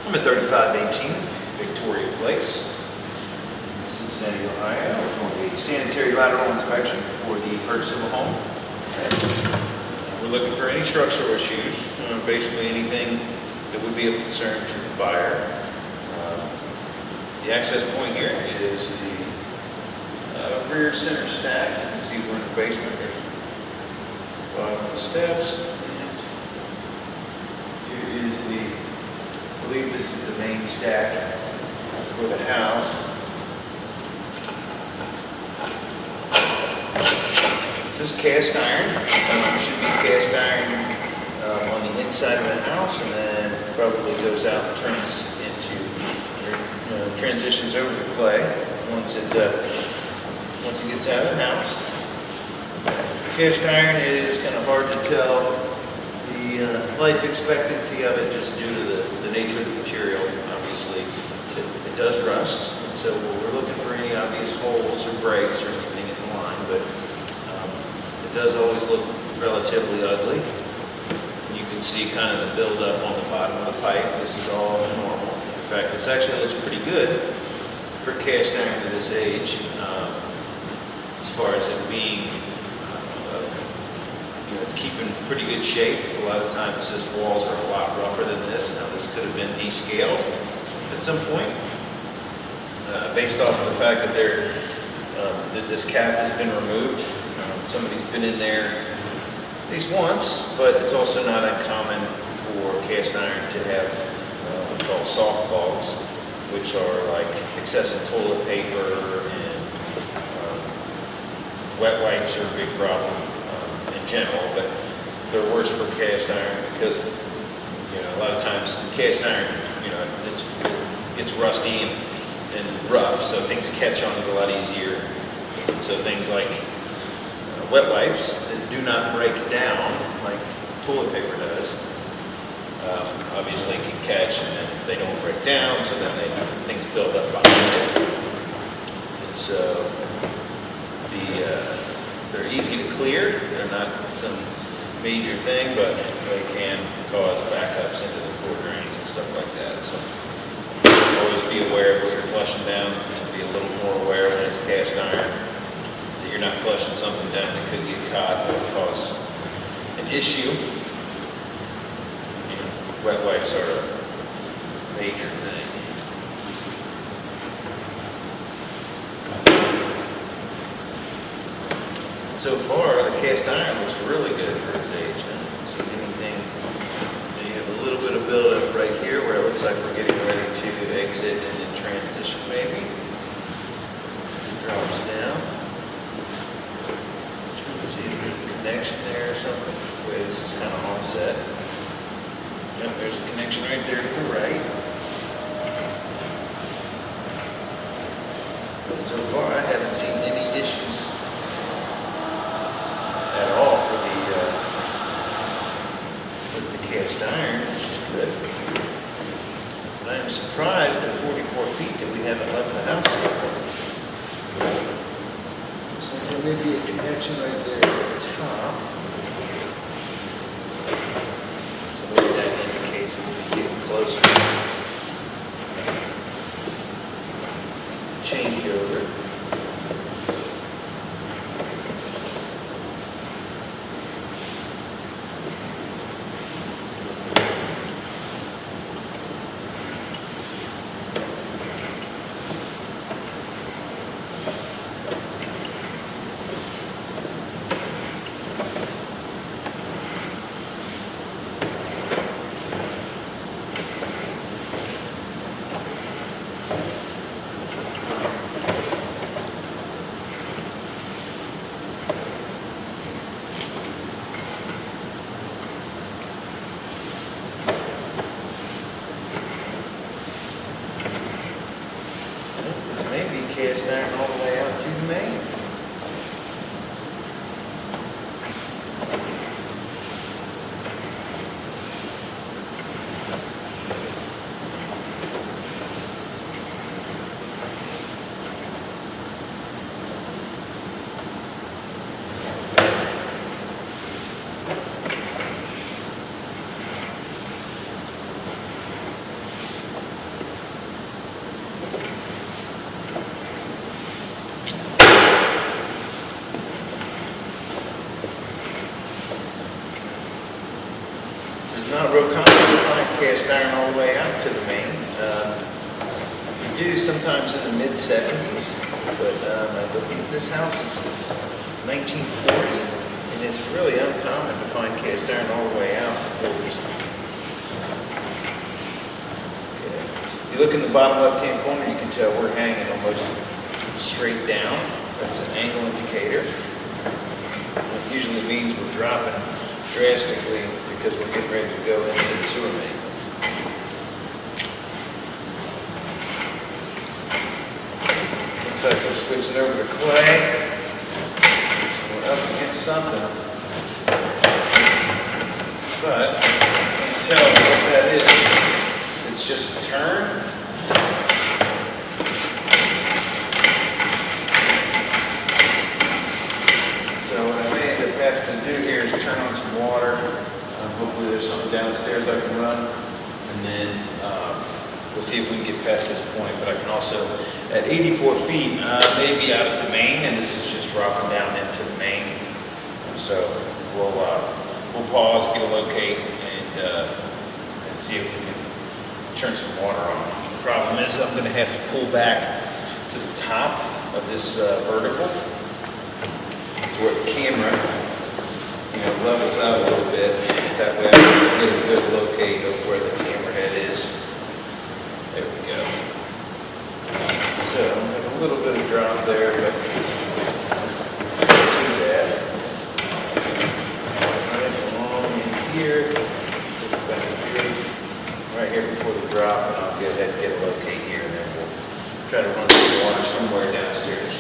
I'm at 3518 Victoria Place, Cincinnati, Ohio. We're doing a sanitary lateral inspection for the purchase of a home. We're looking for any structural issues, basically anything that would be of concern to the buyer. The access point here is the rear center stack. You can see we're in the basement. There's the bottom of the steps. And here is I believe this is the main stack for the house. This is cast iron. It should be cast iron on the inside of the house, and then probably goes out and turns into, transitions over to clay once it gets out of the house. Cast iron is kind of hard to tell the life expectancy of it just due to the nature of the material. Obviously, it does rust, and so we're looking for any obvious holes or breaks or anything in the line, but it does always look relatively ugly. You can see kind of the buildup on the bottom of the pipe. This is all normal. In fact, this actually looks pretty good for cast iron to this age, as far as it being, it's keeping pretty good shape. A lot of times those walls are a lot rougher than this. Now this could have been descaled at some point, based off of the fact that that this cap has been removed. Somebody's been in there at least once, but it's also not uncommon for cast iron to have what we call soft clogs, which are like excessive toilet paper, and wet wipes are a big problem in general, but they're worse for cast iron because a lot of times cast iron it gets rusty and rough, so things catch on it a lot easier. And so things like wet wipes that do not break down like toilet paper does, obviously can catch and then they don't break down, so then things build up behind it. And so they're easy to clear. They're not some major thing, but they can cause backups into the floor drains and stuff like that. So always be aware of what you're flushing down, and be a little more aware when it's cast iron that you're not flushing something down that could get caught or cause an issue. Wet wipes are a major thing. So far, the cast iron looks really good for its age. I haven't seen anything. You have a little bit of buildup right here where it looks like we're getting ready to exit and then transition maybe. It drops down. Trying to see if there's a connection there or something. The way this is kind of offset. Yep, there's a connection right there to the right. But so far, I haven't seen any issues at all with the cast iron, which is good. But I am surprised at 44 feet that we haven't left the house yet. Looks like there may be a connection right there at the top. So maybe that indicates we'll be getting closer to changeover. Cast iron all the way out to the main. not real common to find cast iron all the way out to the main. You do sometimes in the mid-70s, but I believe this house is 1940, and it's really uncommon to find cast iron all the way out in the 40s. Okay. If you look in the bottom left-hand corner, you can tell we're hanging almost straight down. That's an angle indicator. It usually means we're dropping drastically because we're getting ready to go into the sewer main. Looks like we're switching over to clay. We're up against something. But I can't tell what that is. It's just a turn. So what I may end up having to do here is turn on some water. Hopefully there's something downstairs I can run. And then we'll see if we can get past this point. But I can also, at 84 feet, maybe out at the main, and this is just dropping down into the main. And so we'll pause, get a locate, and see if we can turn some water on. The problem is I'm going to have to pull back to the top of this vertical, where the camera, levels out a little bit. That way I can get a good locate of where the camera head is. There we go. So I have a little bit of drop there, but not too bad. Right along in here, back here, right here before the drop, and I'll go ahead and get a locate here, and then we'll try to run some water somewhere downstairs.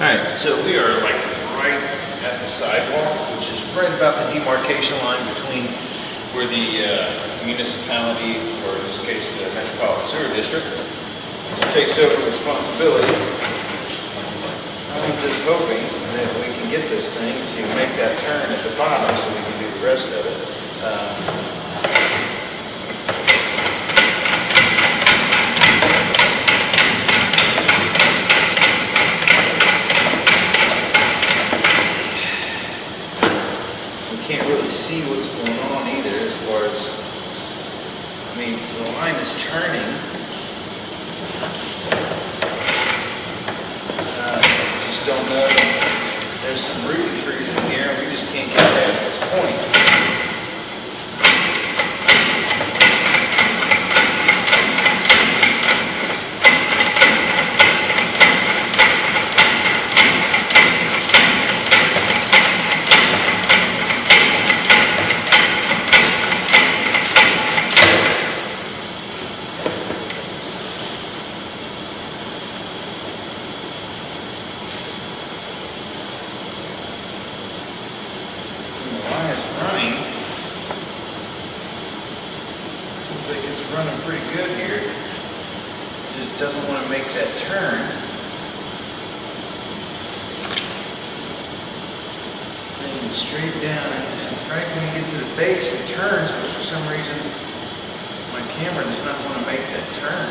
Alright, so we are like right at the sidewalk, which is right about the demarcation line between where the municipality, or in this case the Metropolitan Sewer District, takes over responsibility. I'm just hoping that we can get this thing to make that turn at the bottom so we can do the rest of it. Can't really see what's going on either as far as, the line is turning. Just don't know. There's some rooted trees in here and we just can't get past this point. Running pretty good here. Just doesn't want to make that turn. And straight down, and right when you get to the base, it turns, but for some reason, my camera does not want to make that turn.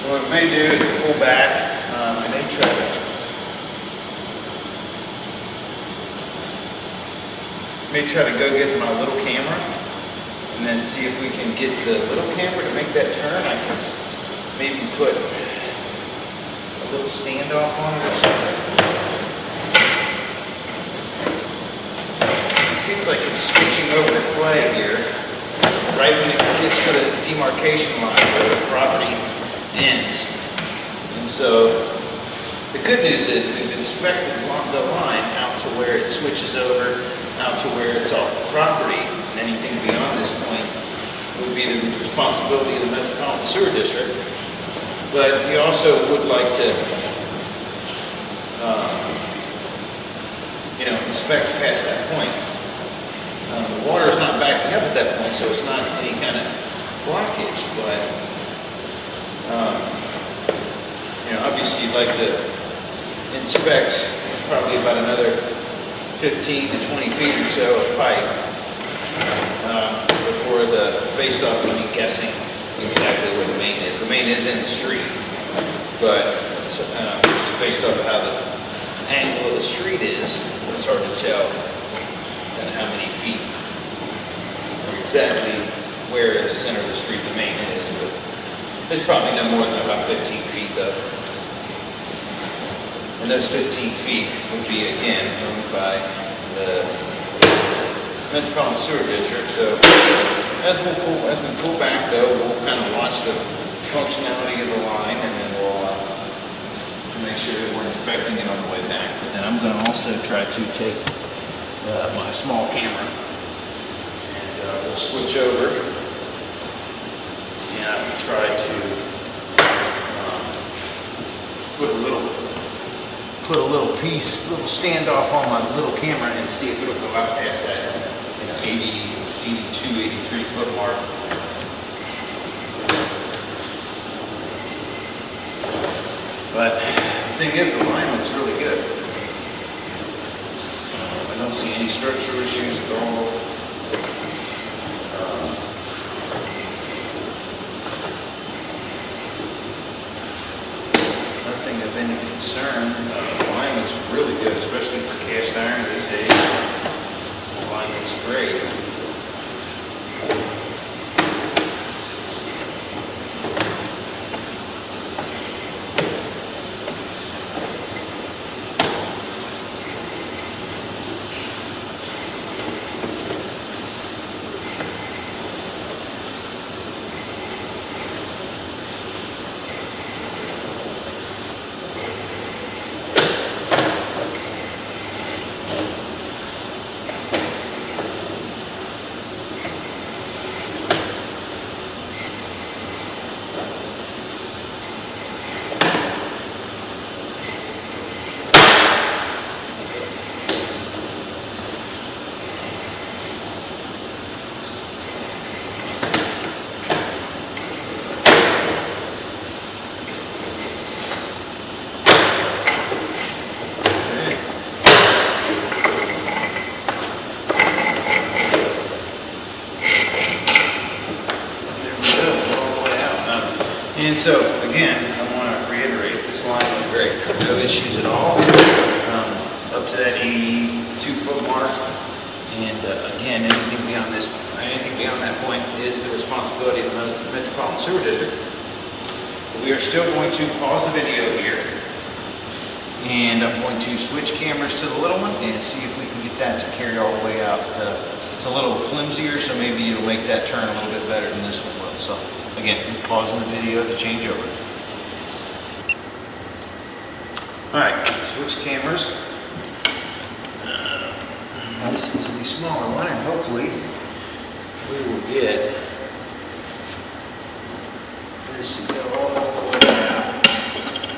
What I may do is pull back. I may try to go get my little camera and then see if we can get the little camera to make that turn. I can maybe put a little standoff on it or something. It seems like it's switching over to clay here, right when it gets to the demarcation line where the property ends. And so the good news is we've inspected the line out to where it switches over, out to where it's off the property, and anything beyond this point would be the responsibility of the Metropolitan Sewer District. But we also would like to inspect past that point. The water is not backing up at that point, so it's not any kind of blockage, but obviously you'd like to inspect probably about another 15 to 20 feet or so of pipe before based off of me guessing exactly where the main is. The main is in the street, but just based off of how the angle of the street is, it's hard to tell and how many feet or exactly where in the center of the street the main is, but it's probably no more than about 15 feet though. And those 15 feet would be again owned by the Metropolitan Sewer District. So as we pull back though, we'll kind of watch the functionality of the line, and then we'll make sure that we're inspecting it on the way back. But then I'm going to also try to take my small camera, and we'll switch over, and I will try to put a little standoff on my little camera and see if it'll go out past that 82, 83 foot mark. But the thing is, the line looks really good. I don't see any structural issues at all. Nothing of any concern. The line looks really good, especially for cast iron at this age. The line looks great. And so, again, I want to reiterate, this line was great. No issues at all, up to that 82 foot mark. And again, anything beyond that point is the responsibility of the Metropolitan Sewer District. We are still going to pause the video here, and I'm going to switch cameras to the little one and see if we can get that to carry all the way out. It's a little flimsier, so maybe it'll make that turn a little bit better than this one will. So again, pausing the video to change over. All right, switch cameras. This is the smaller one, and hopefully we will get this to go all the way out.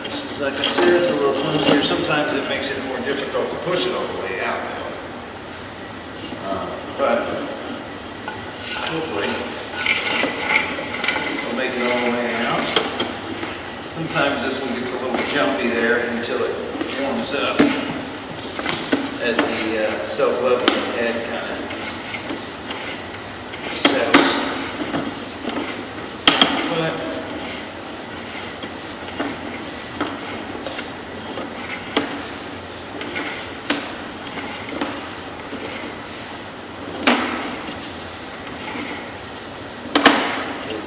This is, like I said, it's a little flimsier. Sometimes it makes it more difficult to push it all the way out. But hopefully this will make it all the way out. Sometimes this one gets a little jumpy there until it warms up as the self-leveling head kind of settles. But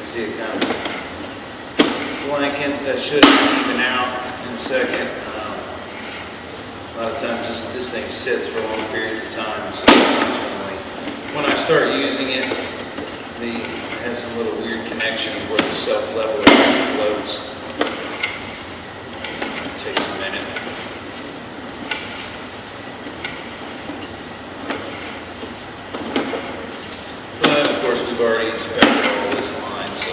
see it kind of blanket. That should even out in a second. A lot of times this thing sits for long periods of time, so when I start using it, it has some little weird connections where the self-leveler floats. It takes a minute. But of course we've already inspected all this line, so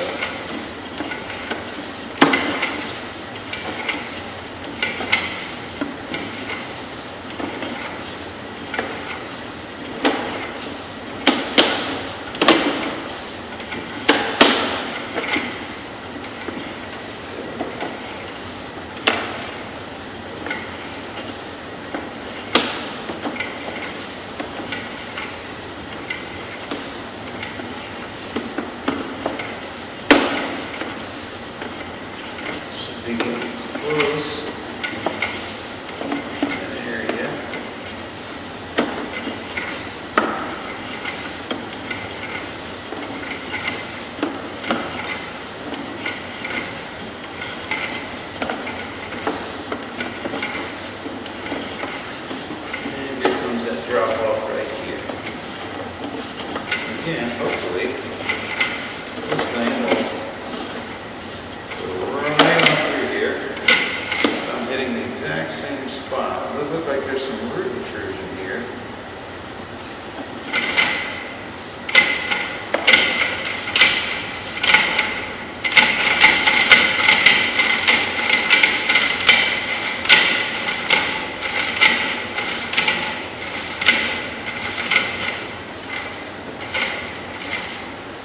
spot. It does look like there's some root intrusion here.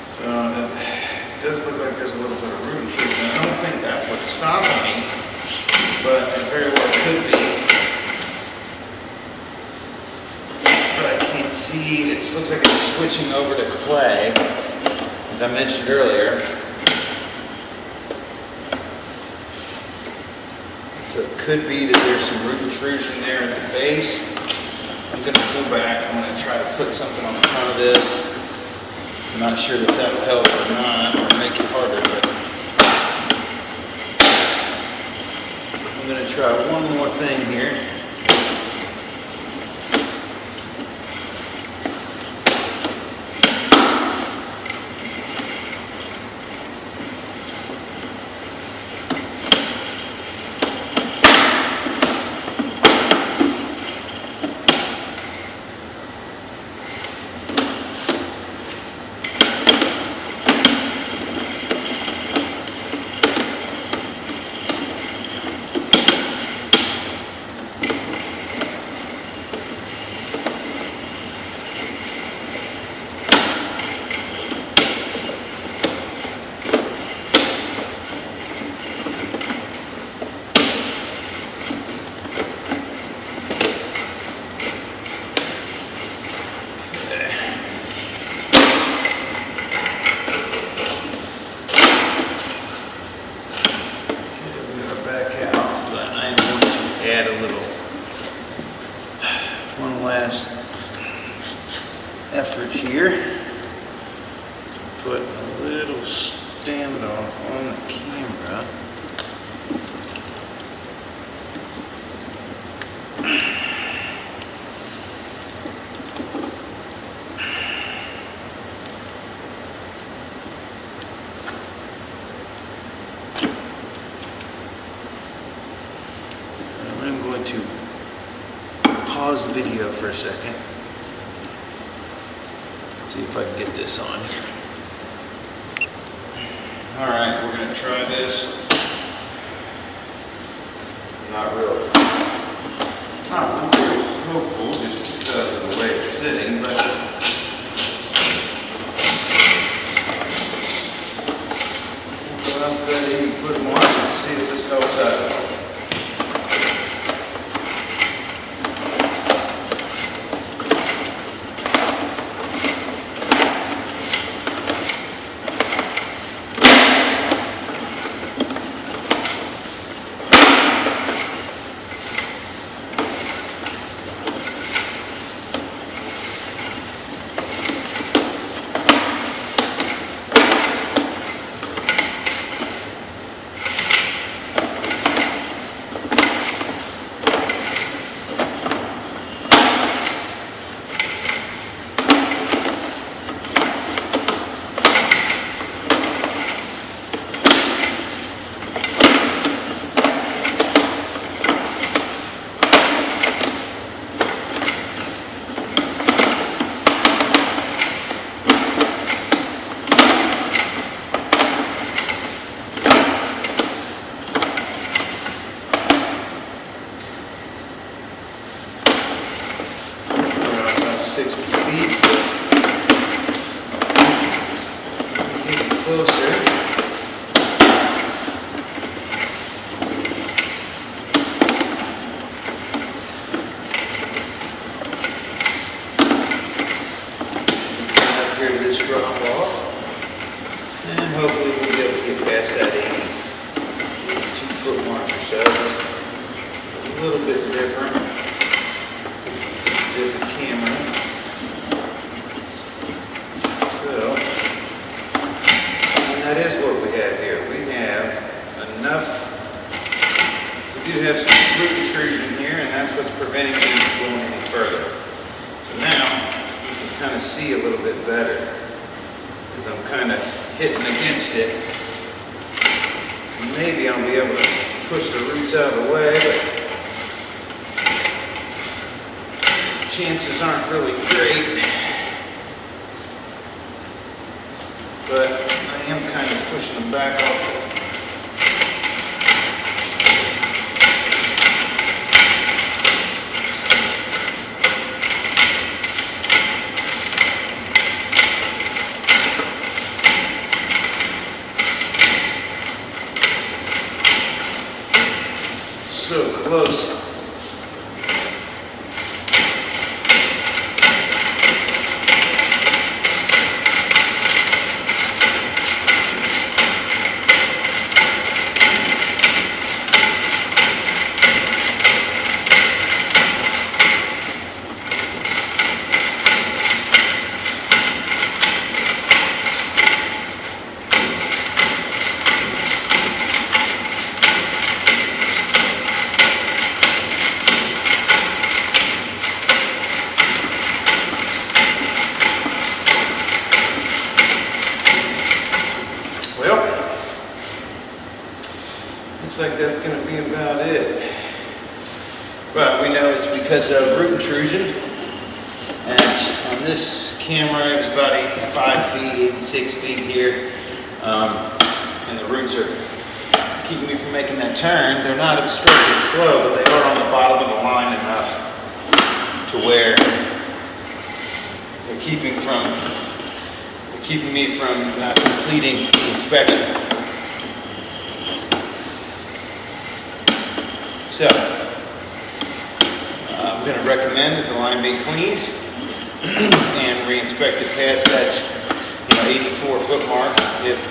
So it does look like there's a little bit of root intrusion. I don't think that's what's stopping me, but it very well could be. But I can't see. It looks like it's switching over to clay, as I mentioned earlier. So it could be that there's some root intrusion there at the base. I'm going to pull back. I'm going to try to put something on the front of this. I'm not sure if that will help or not, or make it harder, but I'm going to try one more thing here. Add a little, one last effort here to put a little standoff on the camera. To pause the video for a second. Let's see if I can get this on here. Alright, we're going to try this. Not real hopeful just because of the way it's sitting, but we'll go out to that 80-foot mark and see if this helps out. chances aren't really great, but I am kind of pushing them back off. So close. Looks like that's going to be about it. But we know it's because of root intrusion. And on this camera, it was about 85 feet, 86 feet here. And the roots are keeping me from making that turn. They're not obstructing flow, but they are on the bottom of the line enough to where they're keeping me from completing the inspection. So, I'm going to recommend that the line be cleaned and re-inspected past that 84-foot mark. If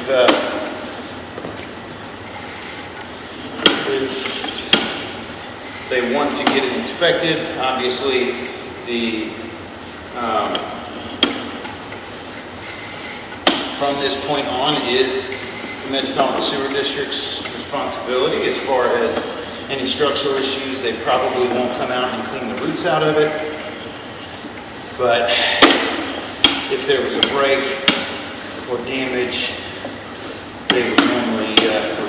they want to get it inspected, obviously from this point on is the Metropolitan Sewer District's responsibility. As far as any structural issues, they probably won't come out and clean the roots out of it. But if there was a break or damage, they would normally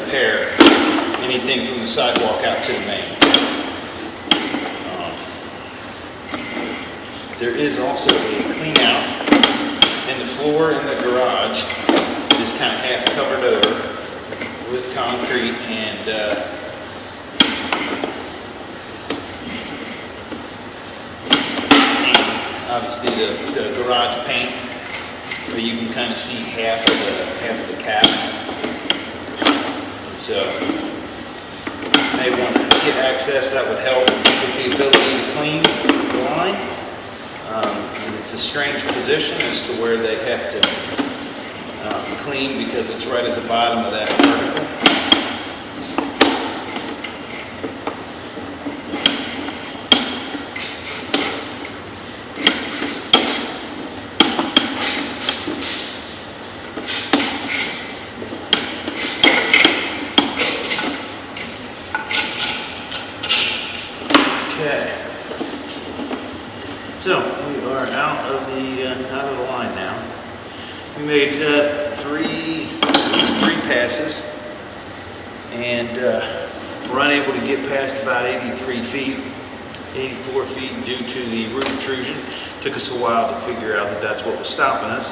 repair anything from the sidewalk out to the main. There is also a clean out in the floor in the garage. It is kind of half covered over with concrete and obviously the garage paint, where you can kind of see half of the cap. And so you may want to get access. That would help with the ability to clean the line. And it's a strange position as to where they have to clean, because it's right at the bottom of that vertical. So we are out of the line now. We made at least three passes, and we're unable to get past about 83 feet, 84 feet due to the root intrusion. Took us a while to figure out that that's what was stopping us.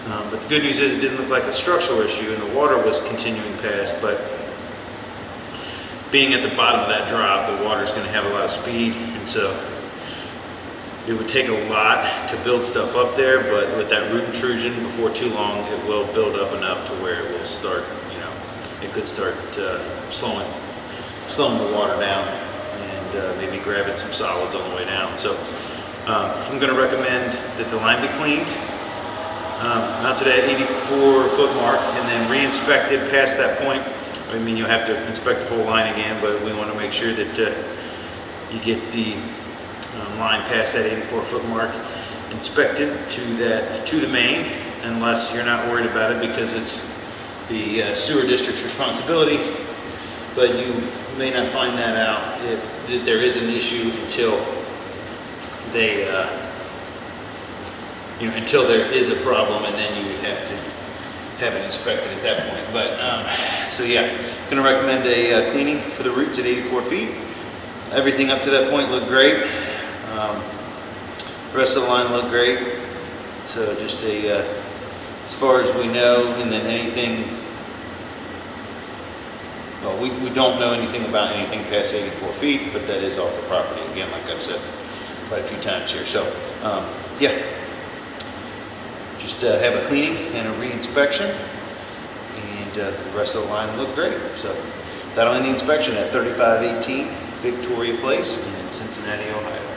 But the good news is it didn't look like a structural issue, and the water was continuing past. But being at the bottom of that drop, the water's going to have a lot of speed, and so it would take a lot to build stuff up there, but with that root intrusion, before too long, it will build up enough to where it will start, it could start slowing the water down and maybe grabbing some solids on the way down. So I'm going to recommend that the line be cleaned, out to that 84-foot mark, and then re-inspected past that point. I mean, you'll have to inspect the whole line again, but we want to make sure that you get the line past that 84-foot mark inspected to the main, unless you're not worried about it because it's the sewer district's responsibility. But you may not find that out if there is an issue until they until there is a problem, and then you would have to have it inspected at that point. But so yeah, going to recommend a cleaning for the roots at 84 feet. Everything up to that point looked great. The rest of the line looked great. So just as far as we know, and then anything, well, we don't know anything about anything past 84 feet, but that is off the property, again, like I've said quite a few times here. So, yeah, just have a cleaning and a re-inspection, and the rest of the line looked great. So that'll end the inspection at 3518 Victoria Place in Cincinnati, Ohio.